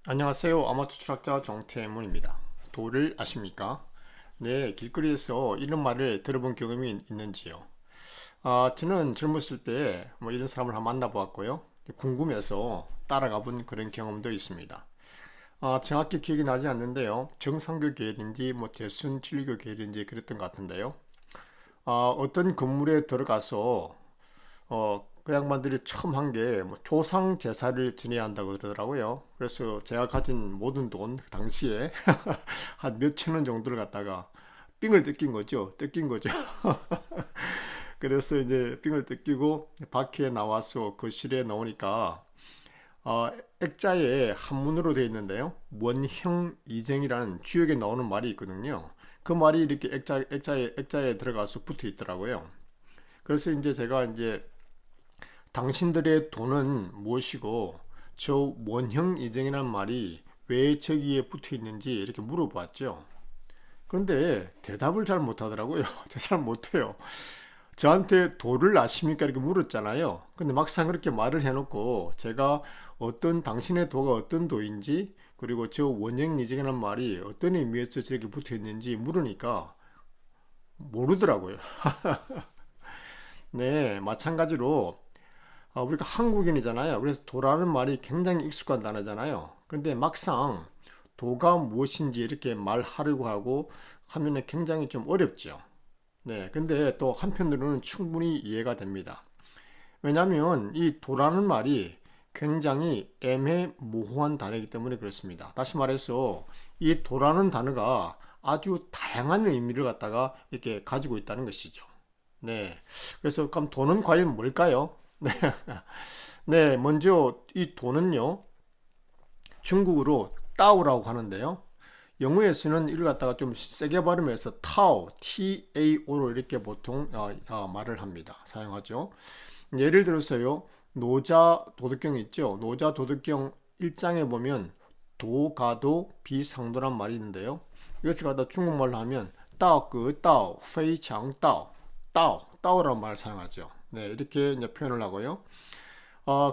안녕하세요. 아마추어 추락자 정태문입니다. 도를 아십니까? 네, 길거리에서 이런 말을 들어본 경험이 있는지요? 저는 젊었을 때 뭐 이런 사람을 한번 만나보았고요. 궁금해서 따라가 본 그런 경험도 있습니다. 정확히 기억이 나지 않는데요. 정상교 계열인지 뭐 대순 진리교 계열인지 그랬던 것 같은데요. 어떤 건물에 들어가서 그 양반들이 처음 한 게 뭐 조상 제사를 지내야 한다고 그러더라고요. 그래서 제가 가진 모든 돈 그 당시에 한 몇천 원 정도를 갖다가 삥을 뜯긴 거죠. 뜯긴 거죠. 그래서 이제 삥을 뜯기고 밖에 나와서 거실에 나오니까 어, 액자에 한문으로 되어 있는데요. 원형이쟁이라는 주역에 나오는 말이 있거든요. 그 말이 이렇게 액자에 들어가서 붙어 있더라고요. 그래서 이제 제가 이제 당신들의 돈은 무엇이고 저 원형 이쟁이란 말이 왜 저기에 붙어 있는지 이렇게 물어봤죠. 그런데 대답을 잘 못하더라고요. 잘 못해요. 저한테 도를 아십니까? 이렇게 물었잖아요. 근데 막상 그렇게 말을 해놓고 제가 어떤 당신의 도가 어떤 도인지 그리고 저 원형 이쟁이란 말이 어떤 의미에서 저렇게 붙어 있는지 물으니까 모르더라고요. 네, 마찬가지로 우리가 한국인이잖아요. 그래서 도라는 말이 굉장히 익숙한 단어잖아요. 근데 막상 도가 무엇인지 이렇게 말하려고 하고 하면은 굉장히 좀 어렵죠. 네. 근데 또 한편으로는 충분히 이해가 됩니다. 왜냐하면 이 도라는 말이 굉장히 애매모호한 단어이기 때문에 그렇습니다. 다시 말해서 이 도라는 단어가 아주 다양한 의미를 갖다가 이렇게 가지고 있다는 것이죠. 네. 그래서 그럼 도는 과연 뭘까요? 네. 네, 먼저 이 돈은요, 중국어로 따오라고 하는데요. 영어에서는 이를 갖다가 좀 세게 발음해서 타오, T-A-O로 이렇게 보통 말을 합니다. 사용하죠. 예를 들어서요, 노자 도덕경 있죠. 노자 도덕경 1장에 보면 도가도 비상도란 말이 있는데요. 이것을 갖다 중국말로 하면 따오 그 따오, 페이창 따오, 따오라는 말을 사용하죠. 네, 이렇게 이제 표현을 하고요.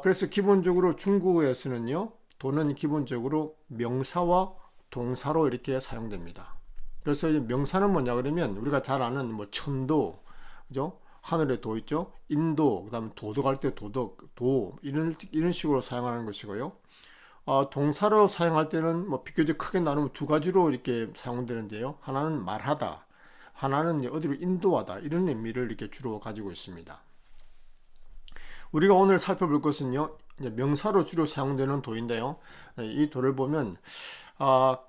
그래서 기본적으로 중국어에서는요, 도는 기본적으로 명사와 동사로 이렇게 사용됩니다. 그래서 이제 명사는 뭐냐 그러면 우리가 잘 아는 뭐 천도, 그죠? 하늘에 도 있죠? 인도, 그다음에 도덕할 때 도덕, 도 이런 식으로 사용하는 것이고요. 동사로 사용할 때는 뭐 비교적 크게 나누면 두 가지로 이렇게 사용되는데요. 하나는 말하다, 하나는 어디로 인도하다 이런 의미를 이렇게 주로 가지고 있습니다. 우리가 오늘 살펴볼 것은요, 명사로 주로 사용되는 도인데요. 이 도를 보면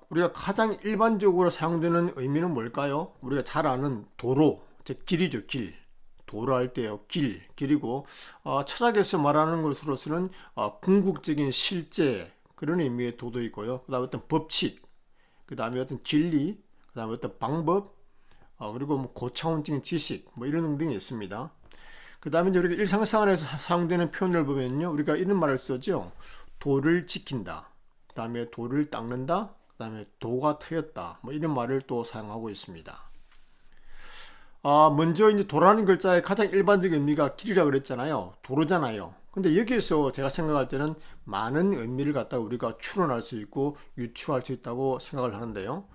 우리가 가장 일반적으로 사용되는 의미는 뭘까요? 우리가 잘 아는 도로, 즉 길이죠, 길. 도로 할 때요, 길이고 철학에서 말하는 것으로서는 궁극적인 실제 그런 의미의 도도 있고요. 그다음에 어떤 법칙, 그다음에 어떤 진리, 그다음에 어떤 방법, 그리고 뭐 고차원적인 지식, 뭐 이런 등이 있습니다. 그 다음에 이제 우리가 일상생활에서 사용되는 표현을 보면요. 우리가 이런 말을 쓰죠. 도를 지킨다. 그 다음에 도를 닦는다. 그 다음에 도가 트였다. 뭐 이런 말을 또 사용하고 있습니다. 먼저 이제 도라는 글자의 가장 일반적인 의미가 길이라 그랬잖아요. 도로잖아요. 근데 여기에서 제가 생각할 때는 많은 의미를 갖다가 우리가 추론할 수 있고 유추할 수 있다고 생각을 하는데요.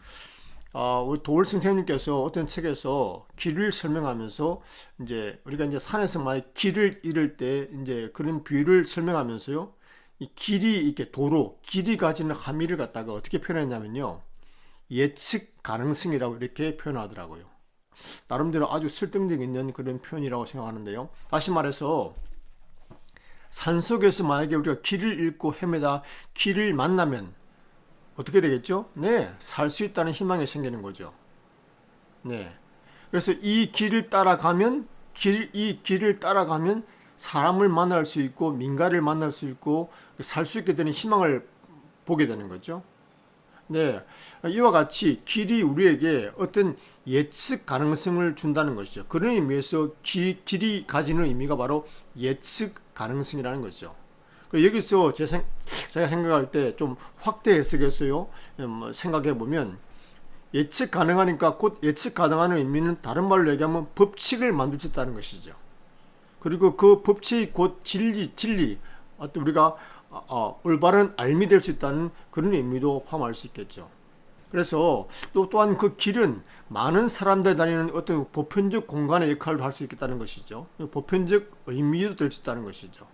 우리 도울 선생님께서 어떤 책에서 길을 설명하면서 이제 우리가 이제 산에서 만약 길을 잃을 때 이제 그런 비유를 설명하면서요. 이 길이 이렇게 도로 길이 가지는 함의를 갖다가 어떻게 표현했냐면요. 예측 가능성이라고 이렇게 표현하더라고요. 나름대로 아주 설득력 있는 그런 표현이라고 생각하는데요. 다시 말해서 산속에서 만약에 우리가 길을 잃고 헤매다 길을 만나면 어떻게 되겠죠? 네, 살 수 있다는 희망이 생기는 거죠. 네. 그래서 이 길을 따라가면 이 길을 따라가면 사람을 만날 수 있고 민가를 만날 수 있고 살 수 있게 되는 희망을 보게 되는 거죠. 네. 이와 같이 길이 우리에게 어떤 예측 가능성을 준다는 것이죠. 그런 의미에서 길이 가지는 의미가 바로 예측 가능성이라는 것이죠. 여기서 제가 생각할 때 좀 확대 해석해서요. 생각해 보면 예측 가능하니까 곧 예측 가능한 의미는 다른 말로 얘기하면 법칙을 만들 수 있다는 것이죠. 그리고 그 법칙이 곧 진리, 또 우리가 올바른 알미 될 수 있다는 그런 의미도 포함할 수 있겠죠. 그래서 또한 그 길은 많은 사람들이 다니는 어떤 보편적 공간의 역할을 할 수 있겠다는 것이죠. 보편적 의미도 될 수 있다는 것이죠.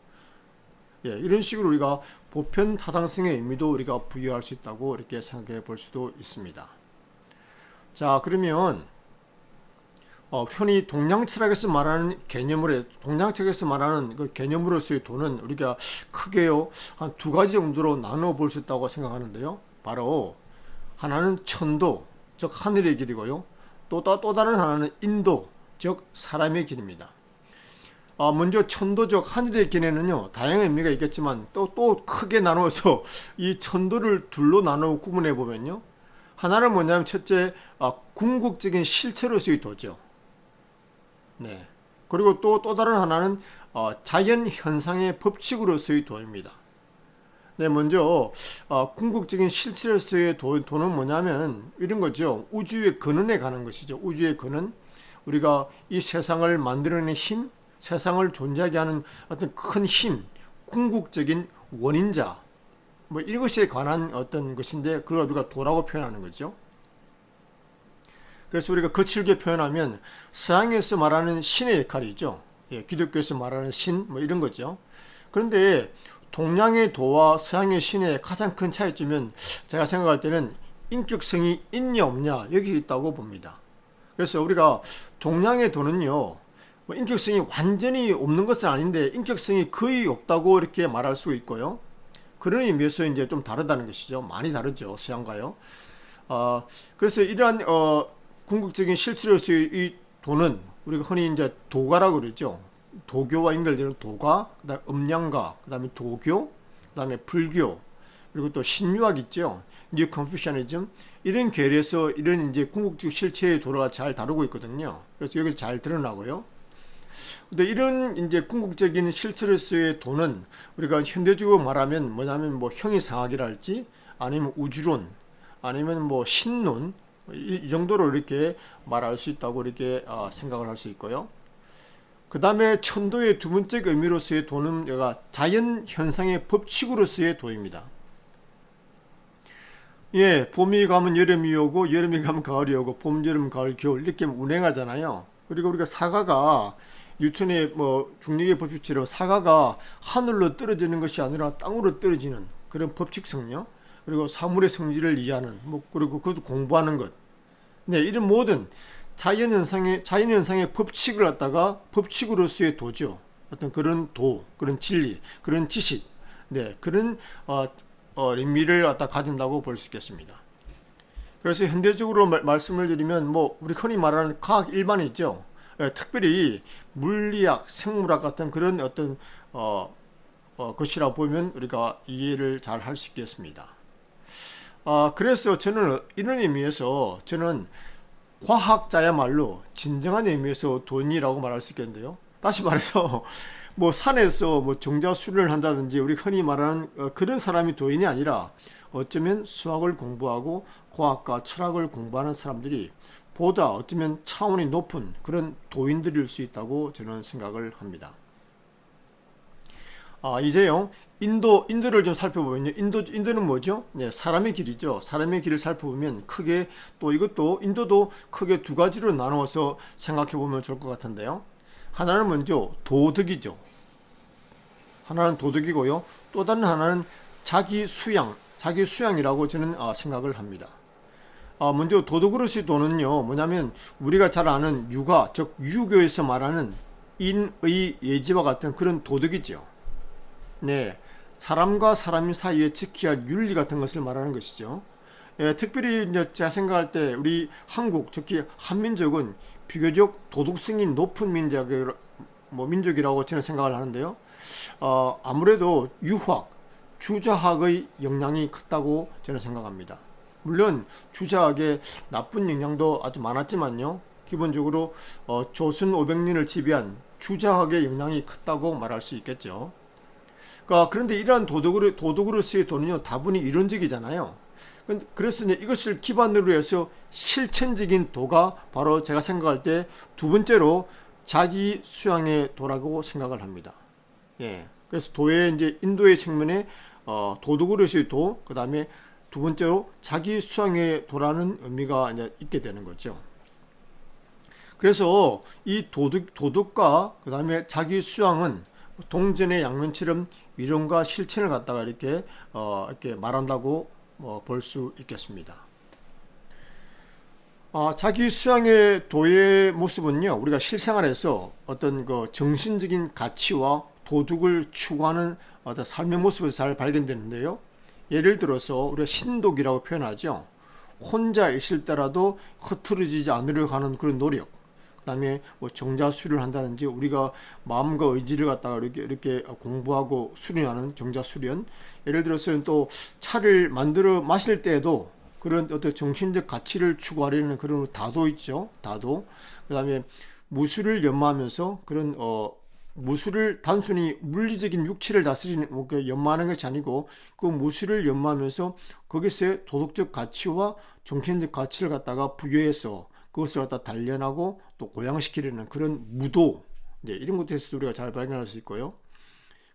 예, 이런 식으로 우리가 보편 타당성의 의미도 우리가 부여할 수 있다고 이렇게 생각해 볼 수도 있습니다. 자, 그러면 흔히 동양 철학에서 말하는 동양 철학에서 말하는 그 개념으로서의 돈은 우리가 크게요 한 두 가지 정도로 나눠 볼 수 있다고 생각하는데요. 바로 하나는 천도, 즉 하늘의 길이고요. 또 다른 하나는 인도, 즉 사람의 길입니다. 먼저 천도적 하늘의 길에는요 다양한 의미가 있겠지만 또 크게 나누어서 이 천도를 둘로 나누어 구분해 보면요, 하나는 뭐냐면 첫째 궁극적인 실체로서의 도죠. 네. 그리고 또 다른 하나는 자연 현상의 법칙으로서의 도입니다. 네, 먼저 궁극적인 실체로서의 도는 뭐냐면 이런 거죠. 우주의 근원에 관한 것이죠. 우주의 근원, 우리가 이 세상을 만들어내는 힘, 세상을 존재하게 하는 어떤 큰 힘, 궁극적인 원인자, 뭐 이것에 관한 어떤 것인데 그걸 우리가 도라고 표현하는 거죠. 그래서 우리가 거칠게 표현하면 서양에서 말하는 신의 역할이죠. 예, 기독교에서 말하는 신, 뭐 이런 거죠. 그런데 동양의 도와 서양의 신의 가장 큰 차이점은 제가 생각할 때는 인격성이 있냐 없냐 여기 있다고 봅니다. 그래서 우리가 동양의 도는요, 뭐 인격성이 완전히 없는 것은 아닌데 인격성이 거의 없다고 이렇게 말할 수 있고요. 그런 의미에서 이제 좀 다르다는 것이죠. 많이 다르죠, 서양과요. 그래서 이러한 궁극적인 실체로서의 이 도는 우리가 흔히 이제 도가라고 그러죠. 도교와 연결되는 도가, 그다음 음양가, 그다음에 도교, 그다음에 불교, 그리고 또 신유학 있죠. 뉴 컨퓨셔니즘, 이런 계열에서 이런 이제 궁극적 실체의 도를 잘 다루고 있거든요. 그래서 여기서 잘 드러나고요. 근데 이런 이제 궁극적인 실체로서의 도는 우리가 현대적으로 말하면 뭐냐면 뭐 형이상학이랄지 아니면 우주론 아니면 뭐 신론, 이 정도로 이렇게 말할 수 있다고 이렇게 생각을 할 수 있고요. 그 다음에 천도의 두 번째 의미로서의 도는 여가 자연 현상의 법칙으로서의 도입니다. 예, 봄이 가면 여름이 오고 여름이 가면 가을이 오고 봄, 여름, 가을, 겨울 이렇게 운행하잖아요. 그리고 우리가 사과가 뉴턴의 뭐 중력의 법칙처럼 사과가 하늘로 떨어지는 것이 아니라 땅으로 떨어지는 그런 법칙성요. 그리고 사물의 성질을 이해하는 그리고 그것도 공부하는 것. 네, 이런 모든 자연현상의 법칙을 갖다가 법칙으로서의 도죠. 어떤 그런 도, 그런 진리, 그런 지식, 네, 그런 의미를 갖다 가진다고 볼 수 있겠습니다. 그래서 현대적으로 말씀을 드리면 뭐 우리 흔히 말하는 과학 일반이 있죠. 특별히 물리학, 생물학 같은 그런 어떤 것이라 보면 우리가 이해를 잘 할 수 있겠습니다. 그래서 저는 이런 의미에서 저는 과학자야말로 진정한 의미에서 돈이라고 말할 수 있겠는데요. 다시 말해서 뭐 산에서 뭐 정자수련을 한다든지 우리 흔히 말하는 그런 사람이 도인이 아니라 어쩌면 수학을 공부하고 과학과 철학을 공부하는 사람들이 보다 어쩌면 차원이 높은 그런 도인들일 수 있다고 저는 생각을 합니다. 이제요, 인도를 좀 살펴보면요. 인도는 뭐죠? 네, 사람의 길이죠. 사람의 길을 살펴보면 크게 인도도 크게 두 가지로 나누어서 생각해 보면 좋을 것 같은데요. 하나는 먼저 도덕이죠. 하나는 도덕이고요. 또 다른 하나는 자기 수양이라고 저는 생각을 합니다. 먼저 도덕으로서의 도는요, 뭐냐면 우리가 잘 아는 유가, 즉 유교에서 말하는 인의 예지와 같은 그런 도덕이죠. 네, 사람과 사람 사이에 지켜야 할 윤리 같은 것을 말하는 것이죠. 예, 특별히 이제 제가 생각할 때 우리 한국, 특히 한민족은 비교적 도덕성이 높은 민족이라고 저는 생각을 하는데요. 아무래도 유학, 주자학의 영향이 컸다고 저는 생각합니다. 물론 주자학의 나쁜 영향도 아주 많았지만요. 기본적으로 조선 500년을 지배한 주자학의 영향이 컸다고 말할 수 있겠죠. 그런데 이러한 도덕으로서의 도는요, 다분히 이론적이잖아요. 그래서 이것을 기반으로 해서 실천적인 도가 바로 제가 생각할 때 두 번째로 자기 수양의 도라고 생각을 합니다. 예. 그래서 도의 이제 인도의 측면에 도덕으로서의 도, 그 다음에 두 번째로 자기 수양의 도라는 의미가 이제 있게 되는 거죠. 그래서 이 도덕과 그 다음에 자기 수양은 동전의 양면처럼 이론과 실천을 갖다가 이렇게 말한다고 볼 수 있겠습니다. 자기 수양의 도의 모습은요, 우리가 실생활에서 어떤 그 정신적인 가치와 도덕을 추구하는 어떤 삶의 모습에서 잘 발견되는데요. 예를 들어서 우리가 신독이라고 표현하죠. 혼자 있을 때라도 흐트러지지 않으려고 하는 그런 노력. 그 다음에 뭐 정자 수련을 한다든지 우리가 마음과 의지를 갖다가 이렇게 공부하고 수련하는 정자 수련. 예를 들어서 또 차를 만들어 마실 때에도 그런 어떤 정신적 가치를 추구하려는 그런 다도 있죠. 다도. 그 다음에 무술을 연마하면서 그런 무술을 단순히 물리적인 육체를 다스리는 연마하는 것이 아니고 그 무술을 연마하면서 거기서의 도덕적 가치와 정신적 가치를 갖다가 부여해서 그것을 갖다 단련하고 또 고양시키려는 그런 무도, 이런 것에서 우리가 잘 발견할 수 있고요.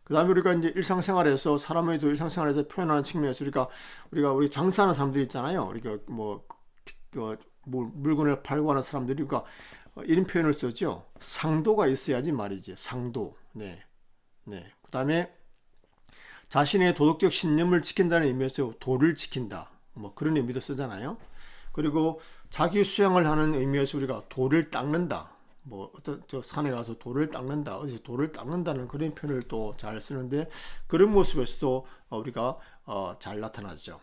그 다음에 우리가 이제 일상생활에서 사람의 도 일상생활에서 표현하는 측면에서 우리 장사하는 사람들 있잖아요. 우리가 물건을 팔고 하는 사람들이 이런 표현을 쓰죠. 상도가 있어야지 말이지. 상도. 네. 그 다음에 자신의 도덕적 신념을 지킨다는 의미에서 도를 지킨다. 그런 의미도 쓰잖아요. 그리고 자기 수양을 하는 의미에서 우리가 돌을 닦는다. 어떤 산에 가서 돌을 닦는다. 어디서 돌을 닦는다는 그런 표현을 또 잘 쓰는데 그런 모습에서도 우리가 잘 나타나죠.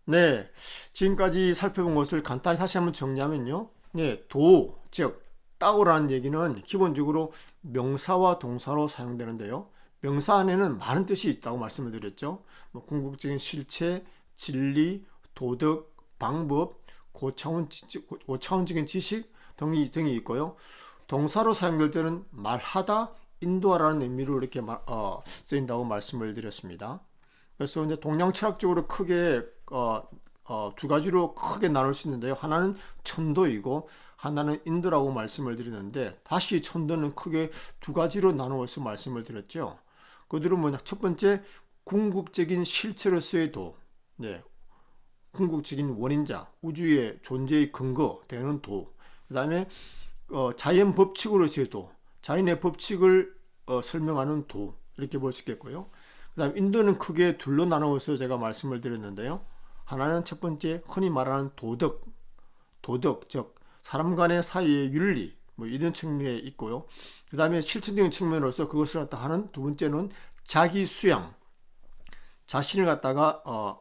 네, 지금까지 살펴본 것을 간단히 다시 한번 정리하면요. 네, 도, 즉 따오라는 얘기는 기본적으로 명사와 동사로 사용되는데요. 명사 안에는 많은 뜻이 있다고 말씀을 드렸죠. 궁극적인 실체, 진리, 도덕, 방법, 고차원적인 지식 등이 있고요. 동사로 사용될 때는 말하다, 인도하라는 의미로 이렇게 쓰인다고 말씀을 드렸습니다. 그래서 이제 동양 철학적으로 크게 두 가지로 크게 나눌 수 있는데요. 하나는 천도이고 하나는 인도라고 말씀을 드리는데 다시 천도는 크게 두 가지로 나누어서 말씀을 드렸죠. 그들은 뭐냐? 첫 번째 궁극적인 실체로서의 도, 궁극적인 원인자, 우주의 존재의 근거 되는 도. 그 다음에 자연 법칙으로서의 도, 자연의 법칙을 설명하는 도, 이렇게 볼 수 있겠고요. 그 다음 인도는 크게 둘로 나누어서 제가 말씀을 드렸는데요. 하나는 첫 번째 흔히 말하는 도덕, 즉 사람 간의 사이의 윤리, 이런 측면에 있고요. 그 다음에 실천적인 측면으로서 그것을 갖다 하는 두 번째는 자기 수양, 자신을 갖다가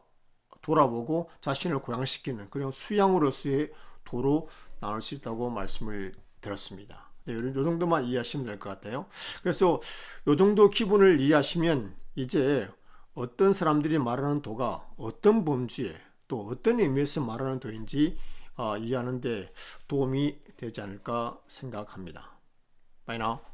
돌아보고 자신을 고양시키는 그런 수양으로서의 도로 나눌 수 있다고 말씀을 드렸습니다. 이 정도만 이해하시면 될 것 같아요. 그래서 이 정도 기본을 이해하시면 이제 어떤 사람들이 말하는 도가 어떤 범주에 또 어떤 의미에서 말하는 도인지 이해하는 데 도움이 되지 않을까 생각합니다. Bye now.